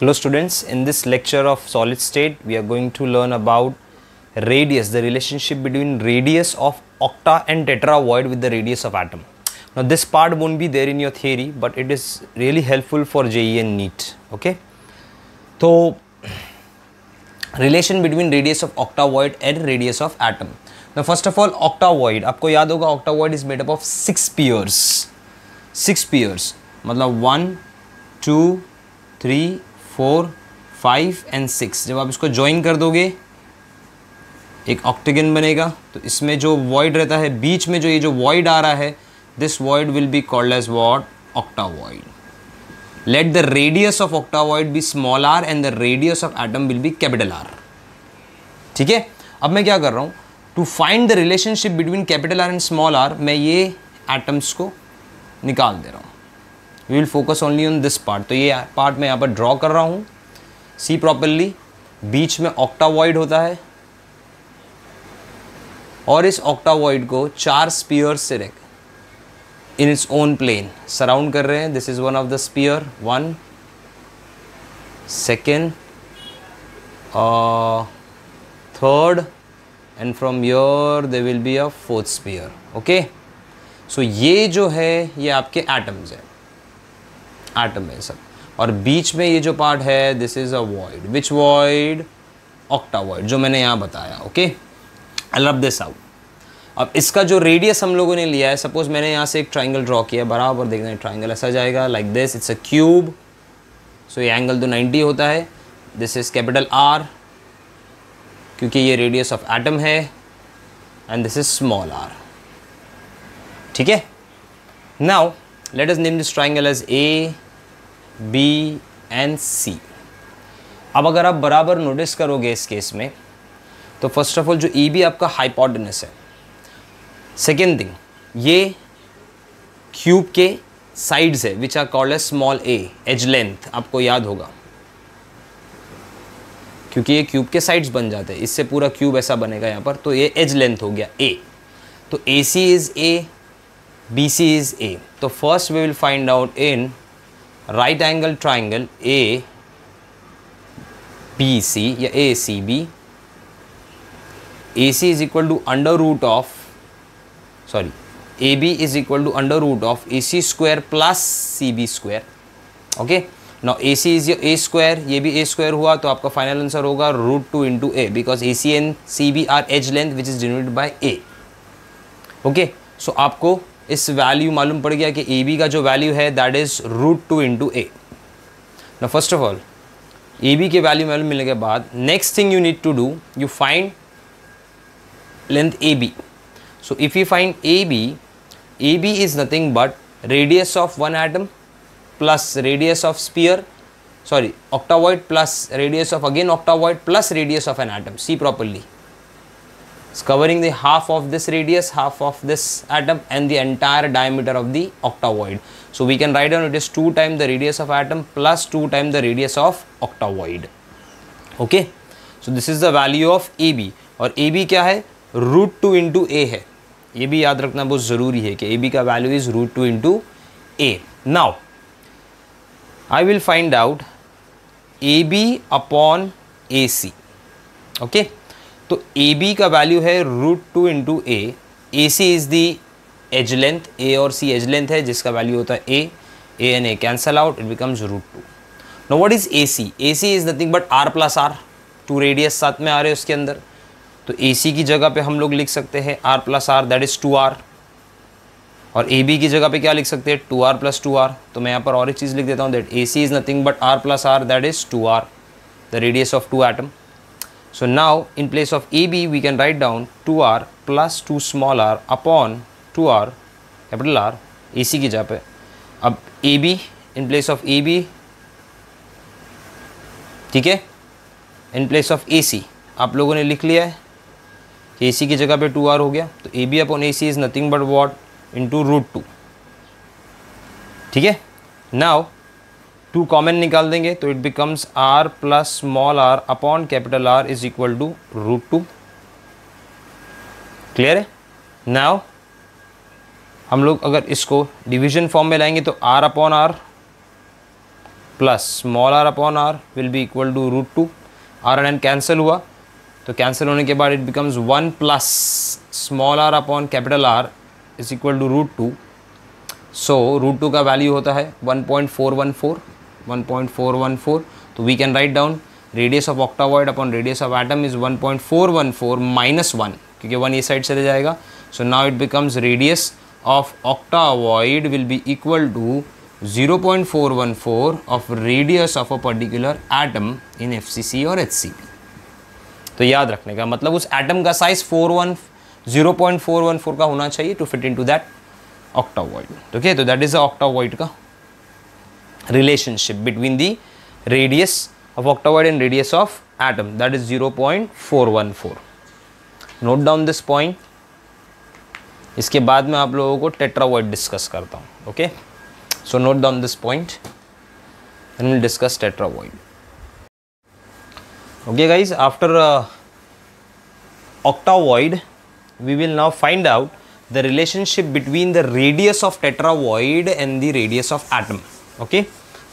Hello students, in this lecture of solid state we are going to learn about radius, the relationship between radius of octa and tetravoid with the radius of atom. Now this part won't be there in your theory, but it is really helpful for JEE and NEET. Okay, so relation between radius of octavoid and radius of atom. Now first of all, octavoid, आपको याद होगा octavoid is made up of 6 pairs. 6 pairs मतलब 1 2 3 4 5 and 6. जब आप इसको join कर दोगे एक ऑक्टेगन बनेगा. तो इसमें जो वॉइड रहता है बीच में, जो ये जो वॉइड आ रहा है, this void will be called as what? Octavoid. Let the radius of octavoid be small R and the radius of atom will be capital R. ठीक है. अब मैं क्या कर रहा हूँ, to find the relationship between capital R and small R, मैं ये एटम्स को निकाल दे रहा हूँ. We will focus only on this part. तो ये पार्ट मैं यहाँ पर ड्रॉ कर रहा हूँ. सी प्रॉपरली, बीच में ऑक्टावॉइड होता है और इस ऑक्टावॉइड को 4 स्पीयर्स से रख in its own plane surround कर रहे हैं. This is one of the sphere, 1 second third and from your they will be a 4th sphere. Okay, so ये जो है ये आपके एटम्स हैं, एटम है सब. और बीच में ये जो पार्ट है, this is a void. Which void? Octavoid, जो मैंने यहाँ बताया. Okay, I love this out. अब इसका जो रेडियस हम लोगों ने लिया है, सपोज मैंने यहाँ से एक ट्राइंगल ड्रॉ किया, बराबर देखना है ट्राइंगल ऐसा जाएगा like this. It's a cube. So ये एंगल तो 90 होता है. दिस इज कैपिटल आर क्योंकि ये रेडियस ऑफ एटम है, and this is small R. ठीक है. Now let us name this triangle as A B and C. अब अगर आप बराबर नोटिस करोगे इस केस में, तो फर्स्ट ऑफ ऑल जो ई बी आपका हाइपोटेनस है. सेकेंड थिंग, ये क्यूब के साइड्स है which are called as small a, edge length. आपको याद होगा क्योंकि ये क्यूब के साइड्स बन जाते हैं, इससे पूरा क्यूब ऐसा बनेगा यहाँ पर. तो ये एज लेंथ हो गया ए. तो A C is A, B C is A. तो first we will find out in right angle triangle A B C या A C B, A C is equal to under root of, sorry, A B is equal to under root of A C square plus C B square. Okay, now A C is A square, ये भी ए square हुआ, तो आपका final answer होगा √2 into A, because A C and C B are edge length which is denoted by A. Okay, so आपको इस value मालूम पड़ गया कि ए बी का जो वैल्यू है that is √2 into A. Now first of all A B के वैल्यू मालूम मिलने के बाद next thing you need to do, you find length AB. So if you find AB is nothing but radius of one atom plus radius of sphere, sorry, octavoid plus radius of again octavoid plus radius of an atom. See properly, it's covering the half of this radius, half of this atom, and the entire diameter of the octavoid. So we can write down it is 2 times the radius of atom plus 2 times the radius of octavoid. Okay, so this is the value of AB. और AB क्या है? √2 into ए है. ये भी याद रखना बहुत ज़रूरी है कि ए बी का value is √2 into A. Now I will find out A B upon A C. Okay, तो ए बी का वैल्यू है √2 into A. A C is the edge length, A और सी एज लेंथ है जिसका value होता है A. A and A cancel out, it becomes √2. Now what is A C? A C is nothing but R plus are. 2 radius साथ में आ रहे हैं उसके अंदर, तो ए सी की जगह पे हम लोग लिख सकते हैं r plus are, that is 2r. और ए बी की जगह पे क्या लिख सकते हैं? 2r plus 2r. तो मैं यहाँ पर और एक चीज़ लिख देता हूँ, that A C is nothing but R plus are, that is 2r, the radius of 2 atom. So now in place of A B we can write down 2r plus 2 small are upon 2r capital R, A C की जगह पे. अब A B in place of A B, ठीक है, इन place of A सी आप लोगों ने लिख लिया है कि ए सी की जगह पे 2r हो गया. तो A B upon A C is nothing but what? Into √2. ठीक है. नाउ 2 कॉमन निकाल देंगे तो it becomes r plus small are upon capital R is equal to √2. Clear है. नाउ हम लोग अगर इसको डिवीजन फॉर्म में लाएंगे तो r upon R plus small are upon R will be equal to √2। R and cancel हुआ, तो कैंसिल होने के बाद it becomes 1 plus small are upon capital R is equal to √2। So √2 का वैल्यू होता है 1.414। तो we can write down radius of octavoid upon radius of atom is 1.414 minus 1, क्योंकि 1 ये साइड चले जाएगा। So now it becomes radius of octavoid will be equal to 0.414 of radius of a particular atom in FCC और HCP। तो याद रखने का मतलब उस एटम का साइज 0.414 का होना चाहिए to fit into that octavoid. Okay, तो दैट इज द ऑक्टावॉइड का relationship between the radius of octavoid and radius of atom, that is 0.414। Note down this point. इसके बाद में आप लोगों को टेट्रावॉइड डिस्कस करता हूँ। Okay, so note down this point and we'll discuss tetravoid. Okay guys, after octavoid we will now find out the relationship between the radius of tetravoid and the radius of atom. Okay,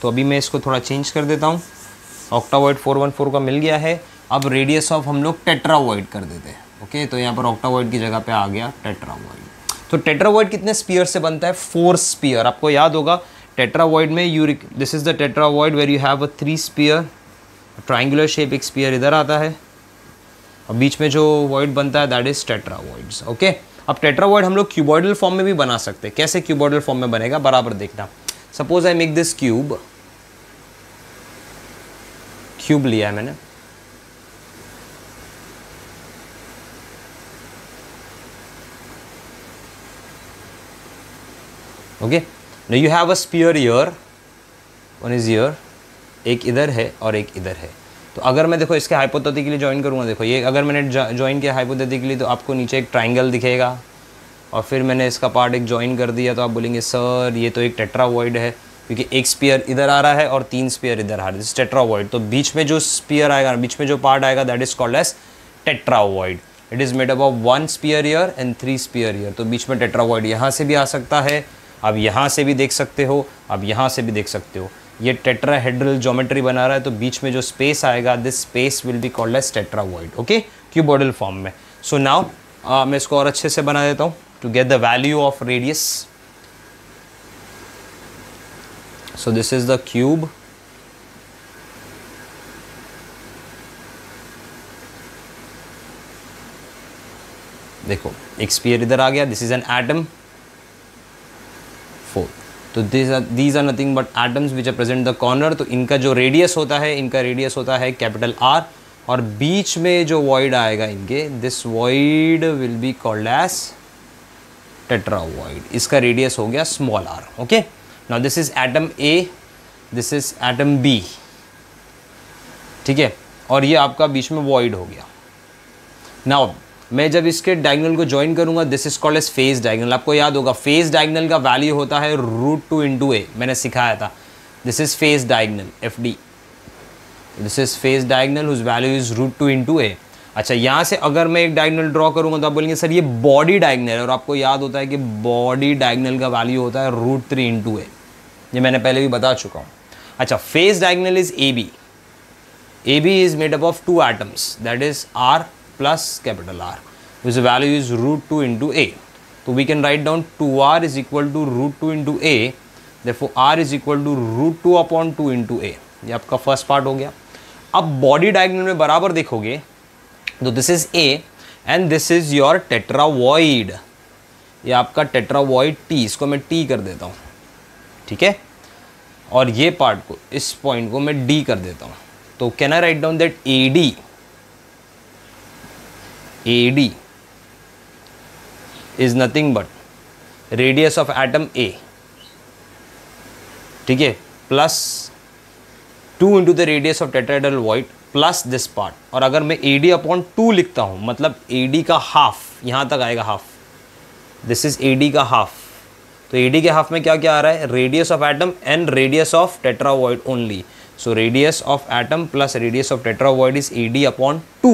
तो अभी मैं इसको थोड़ा change कर देता हूँ। ऑक्टावॉइड 414 का मिल गया है, अब रेडियस ऑफ हम लोग टेट्रावॉइड कर देते हैं। ओके, तो यहाँ पर ऑक्टावॉइड की जगह पे आ गया टेट्रावॉइड। तो टेट्रावॉइड कितने स्पीयर से बनता है? 4 स्पीयर। आपको याद होगा टेट्रावॉइड में this is the tetravoid where you have a 3 sphere, triangular shape, एक स्पीयर इधर आता है और बीच में जो वॉइड बनता है दैट इज टेट्रावॉइड्स। ओके, अब टेट्रावॉइड हम लोग क्यूबॉइडल फॉर्म में भी बना सकते हैं। कैसे क्यूबॉइडल फॉर्म में बनेगा बराबर देखना। Suppose I make this cube लिया है मैंने, okay, now you have a sphere here, one is here, एक इधर है और एक इधर है। तो अगर मैं देखो इसके हाइपोथेटिकली ज्वाइन करूँगा, देखो ये अगर मैंने ज्वाइन किया हाइपोथेटिकली तो आपको नीचे एक ट्राइंगल दिखेगा और फिर मैंने इसका पार्ट एक ज्वाइन कर दिया तो आप बोलेंगे सर ये तो एक टेट्रावॉइड है, क्योंकि एक स्पीयर इधर आ रहा है और 3 स्पीयर इधर आ रहा है, दिस टेट्रावॉइड। तो बीच में जो स्पीयर आएगा, बीच में जो पार्ट आएगा that is called as tetravoid. It is made up of 1 sphere here and 3 sphere here. तो बीच में टेट्रावॉइड यहाँ से भी आ सकता है, आप यहाँ से भी देख सकते हो, आप यहाँ से भी देख सकते हो। ये टेट्राहेड्रल ज्योमेट्री बना रहा है, तो बीच में जो स्पेस आएगा this space will be called as tetravoid. Okay, cuboidal form में। सो नाउ मैं इसको और अच्छे से बना देता हूँ to get the value of radius. So this is the cube. देखो एक स्फीयर इधर आ गया, दिस इज एन एटम 4। तो these are nothing but atoms which are present the corner। तो इनका जो रेडियस होता है, इनका रेडियस होता है कैपिटल R, और बीच में जो वॉइड आएगा इनके, this void will be called as tetravoid. इसका रेडियस हो गया small r। Okay, now this is atom A, this is atom B, ठीक है, और ये आपका बीच में वॉइड हो गया। नाउ मैं जब इसके डायगोनल को ज्वाइन करूंगा this is called as face diagonal. आपको याद होगा फेज डायगोनल का वैल्यू होता है √2 इंटू ए, मैंने सिखाया था। This is face diagonal FD, this is face diagonal whose value is √2 into A. अच्छा, यहाँ से अगर मैं एक डायगोनल ड्रॉ करूंगा तो आप बोलेंगे सर ये बॉडी डायगोनल है, और आपको याद होता है कि बॉडी डायगोनल का वैल्यू होता है √3 इंटू ए, ये मैंने पहले भी बता चुका हूँ। अच्छा, phase diagonal is AB। AB is made up of 2 atoms, that is R plus capital R, which value is √2 into A. So we can write down 2R is equal to √2 into A, therefore R is equal to √2 upon 2 into A। ये आपका first part हो गया। अब body diagonal में बराबर देखोगे तो this is A and this is your tetravoid. ये आपका टेट्रावॉइड T, इसको मैं T कर देता हूँ, ठीक है, और ये पार्ट को, इस पॉइंट को मैं D कर देता हूँ। तो can I write down that AD is nothing but radius of atom A, ठीक है, plus 2 into the radius of tetrahedral void plus this part. और अगर मैं AD अपॉन 2 लिखता हूँ, मतलब AD का हाफ, यहाँ तक आएगा हाफ, दिस इज AD का हाफ। तो AD के हाफ में क्या क्या आ रहा है? Radius of atom and radius of tetravoid only. So radius of atom plus radius of tetravoid is AD upon 2।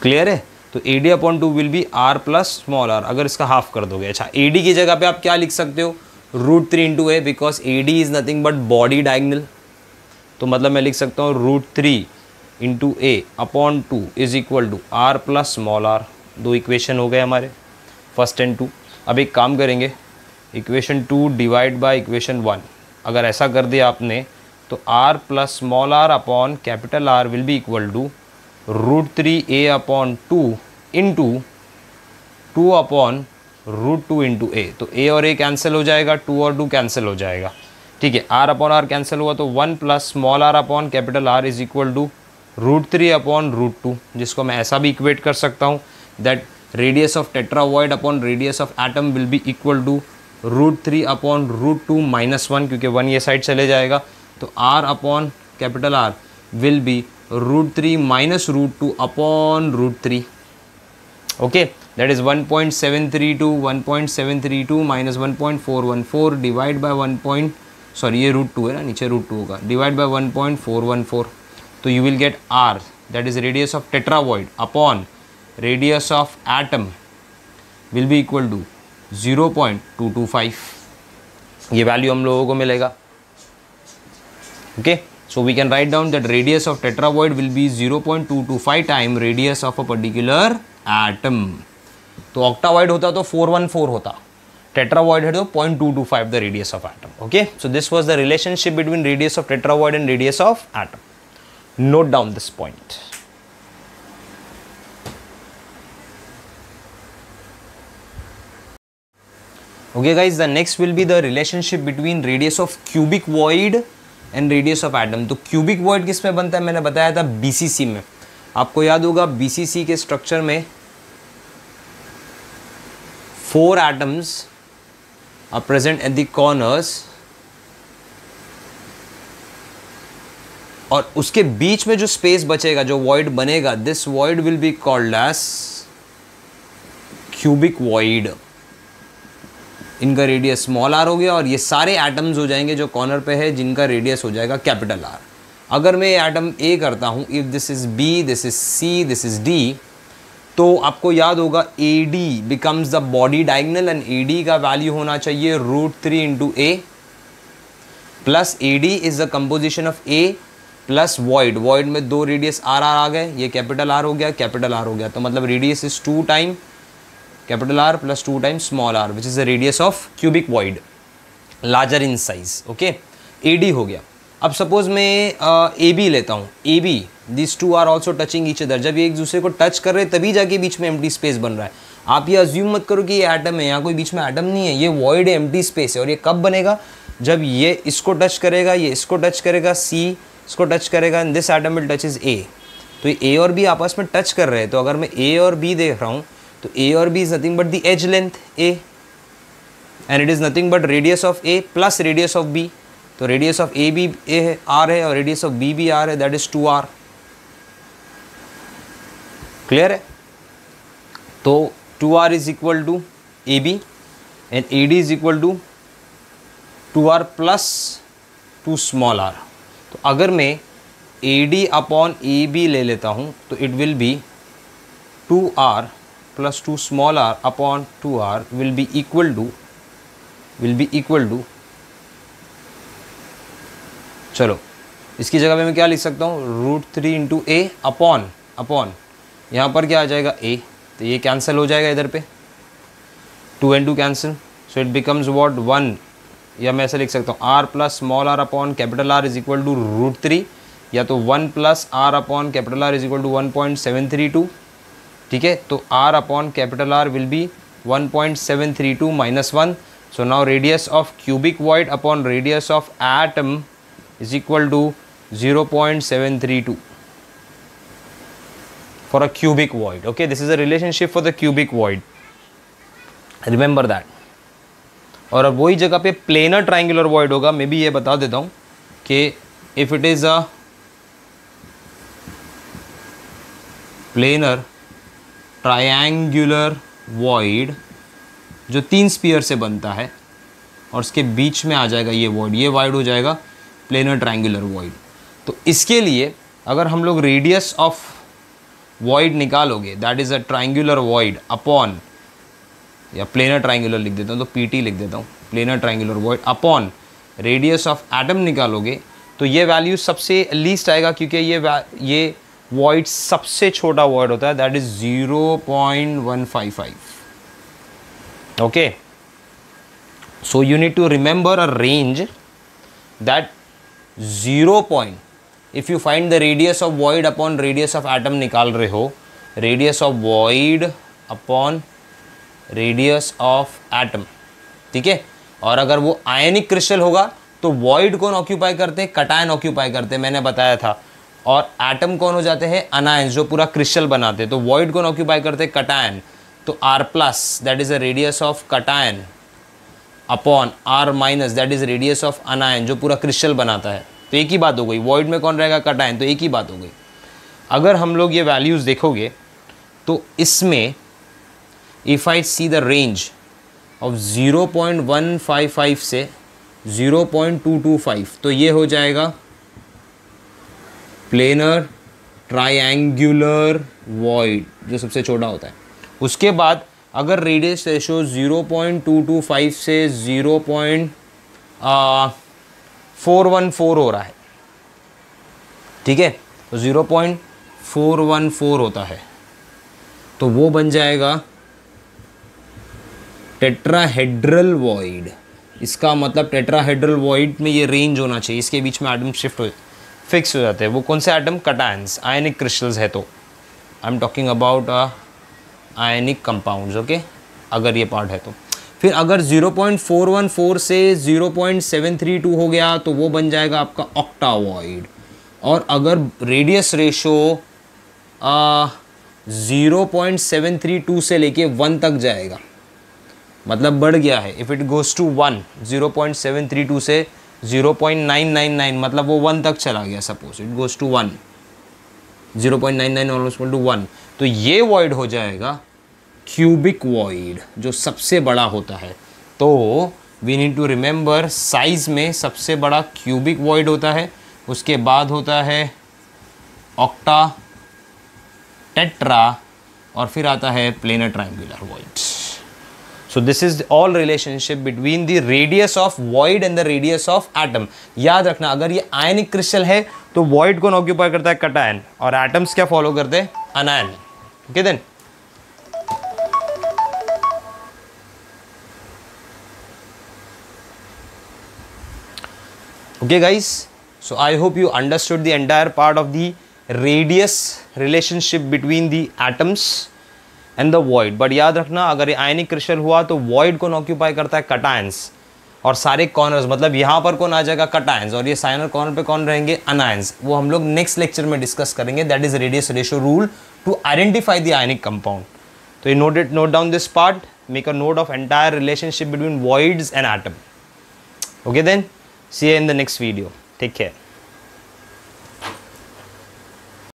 Clear है? तो AD upon 2 will be R plus small r, अगर इसका हाफ कर दोगे। अच्छा, AD की जगह पे आप क्या लिख सकते हो? √3 into A, because A D is nothing but body diagonal. तो मतलब मैं लिख सकता हूँ √3 into a upon 2 is equal to r plus small r. दो इक्वेशन हो गए हमारे, फर्स्ट एंड 2। अब एक काम करेंगे, इक्वेशन 2 डिवाइड बाय इक्वेशन 1। अगर ऐसा कर दिया आपने तो R plus small are upon capital R will be equal to √3 A upon 2 into 2 upon √2 into A. तो ए और ए कैंसिल हो जाएगा, 2 और 2 कैंसिल हो जाएगा, ठीक है। आर अपॉन आर कैंसिल हुआ तो 1 plus small are upon capital R is equal to √3 upon √2, जिसको मैं ऐसा भी इक्वेट कर सकता हूँ that radius of tetravoid upon radius of atom will be equal to √3 upon √2 minus 1, क्योंकि 1 ये साइड चले जाएगा। तो r upon capital R will be √3 minus √2 upon √3। Okay, that is 1.732 minus 1.414 divide by 1. Sorry ये √2 है ना, नीचे √2 होगा, डिवाइड बाय 1.414। तो you will get r, that is radius of tetravoid upon radius of atom will be equal to 0.225। ये value हम लोगों को मिलेगा। Okay, so we can write down that radius of tetravoid will be 0.225 time radius of a particular atom. तो octavoid होता तो 414 होता, tetravoid है तो 0.225 the radius of atom. Okay, so this was the relationship between radius of tetravoid and radius of atom. Note down this point. Okay guys, the next will be the relationship between radius of cubic void and radius of atom. तो cubic void किस में बनता है, मैंने बताया था BCC में। आपको याद होगा बीसीसी के स्ट्रक्चर में 4 atoms are present at the corners, और उसके बीच में जो स्पेस बचेगा, जो वॉइड बनेगा, this void will be called as cubic void. इनका रेडियस स्मॉल आर हो गया और ये सारे एटम्स हो जाएंगे जो कॉर्नर पे है, जिनका रेडियस हो जाएगा कैपिटल आर। अगर मैं एटम ए करता हूँ, if this is B, this is C, this is D, तो आपको याद होगा A D becomes the body diagonal and A D का वैल्यू होना चाहिए √3 into a plus A D is the composition of a plus void. Void में 2 radius are are आ गए, ये कैपिटल आर हो गया, कैपिटल आर हो गया, तो मतलब radius is 2 time capital R plus 2 times small r, which is the radius of cubic void, larger in size. Okay, AD हो गया। अब सपोज मैं AB लेता हूँ, AB, these two are also touching each other। जब ये एक दूसरे को टच कर रहे हैं तभी जाके बीच में एम्प्टी स्पेस बन रहा है। आप ये अज्यूम मत करो कि ये एटम है, यहाँ कोई बीच में एटम नहीं है, ये वॉइड है, एम्प्टी स्पेस है। और ये कब बनेगा, जब ये इसको टच करेगा, ये इसको टच करेगा, C इसको टच करेगा, and this atom will touch is A। तो ये A और B आपस में टच कर रहे हैं। तो अगर मैं A और B देख रहा हूँ तो A और B is nothing but the edge length A, and it is nothing but radius of A plus radius of B। तो radius of A भी A है, R है, और radius of B भी R है, that is 2R। क्लियर है? तो 2R is equal to AB and AD is equal to 2R plus 2 small r। तो अगर मैं AD अपॉन AB ले लेता हूँ तो it will be 2R plus 2 small r upon 2r will be equal to चलो इसकी जगह पे मैं क्या लिख सकता हूँ, √3 इंटू ए अपॉन यहाँ पर क्या आ जाएगा A, तो ये कैंसिल हो जाएगा इधर पे, 2 and 2 cancel, so it becomes what 1, या मैं ऐसे लिख सकता हूँ r plus small r upon capital R is equal to √3, या तो 1 plus r upon capital R is equal to 1.732। ठीक है, तो r upon capital R will be 1.732 minus 1। So now radius of cubic void upon radius of atom is equal to 0.732 for a cubic void. Okay, this is a relationship for the cubic void, remember that. और अब वही जगह पे planar triangular void होगा। मैं भी ये बता देता हूँ कि if it is a planar triangular void जो 3 स्फीयर से बनता है और उसके बीच में आ जाएगा ये वॉइड, ये वॉइड हो जाएगा प्लेनर ट्रायंगुलर वॉइड। तो इसके लिए अगर हम लोग रेडियस ऑफ वॉइड निकालोगे, that is a triangular void upon या प्लेनर ट्राइंगुलर लिख देता हूँ, तो PT लिख देता हूँ, planar triangular void upon radius of atom निकालोगे तो ये वैल्यू सबसे लीस्ट आएगा, क्योंकि ये वॉइड सबसे छोटा वॉइड होता है, that is 0.155. Okay, so you need to remember a range that 0 point, if you find the radius of void upon radius of atom निकाल रहे हो, radius of void upon radius of atom, ठीक है। और अगर वो आयनिक क्रिस्टल होगा तो वॉइड कौन ऑक्यूपाई करते हैं, कटायन ऑक्यूपाई करते हैं, मैंने बताया था। और एटम कौन हो जाते हैं, अनायंस, जो पूरा क्रिस्टल बनाते हैं। तो वॉइड कौन ऑक्यूपाई करते हैं, कटायन। तो R plus that is the radius of cation upon R minus that is radius of अनायन, जो पूरा क्रिस्टल बनाता है। तो एक ही बात हो गई, वॉइड में कौन रहेगा, कटायन, तो एक ही बात हो गई। अगर हम लोग ये वैल्यूज़ देखोगे तो इसमें if I see the range of 0.155 से 0.225, तो ये हो जाएगा प्लेनर ट्रायंगुलर वॉइड, जो सबसे छोटा होता है। उसके बाद अगर रेडियस रेशो 0.225 से 0.414 हो रहा है, ठीक है, तो 0.414 होता है, तो वो बन जाएगा टेट्राहेड्रल वॉइड। इसका मतलब टेट्राहेड्रल वॉइड में ये रेंज होना चाहिए, इसके बीच में एटम शिफ्ट हो फिक्स हो जाते हैं। वो कौन से एटम, कटायंस, आयनिक क्रिस्टल्स है। तो I am talking about ionic compounds, okay, अगर ये पार्ट है तो। फिर अगर 0.414 से 0.732 हो गया तो वो बन जाएगा आपका ऑक्टावॉइड। और अगर रेडियस रेशो 0.732 से लेके 1 तक जाएगा, मतलब बढ़ गया है, इफ़ इट गोज़ टू 1, 0.732 से 0.999, मतलब वो 1 तक चला गया, suppose it goes to 1, 0.99 almost to 1, तो ये वॉइड हो जाएगा क्यूबिक वॉइड, जो सबसे बड़ा होता है। तो we need to remember, size में सबसे बड़ा क्यूबिक वॉइड होता है, उसके बाद होता है ऑक्टा, टेट्रा, और फिर आता है planar triangular void. So this is all relationship between the radius of void and the radius of atom. याद रखना, अगर ये आयनिक क्रिस्टल है तो void कौन ऑक्यूपाई करता है, कटायन, और एटम्स क्या फॉलो करते हैं, anion. Okay then, okay guys, so I hope you understood the entire part of the radius relationship between the atoms and the void. But याद रखना, अगर ये आयनिक क्रिस्टल हुआ तो वॉइड कौन ऑक्यूपाई करता है, कटायंस, और सारे कॉर्नर्स, मतलब यहाँ पर कौन आ जाएगा, कटायंस, और ये साइनर कॉर्नर पे कौन रहेंगे, अनायंस। वो हम लोग नेक्स्ट लेक्चर में डिस्कस करेंगे, that is radius ratio rule to identify the ionic compound. तो ये note down this part, make a note of entire relationship between voids and atom. Okay then, see you in the next video, take care.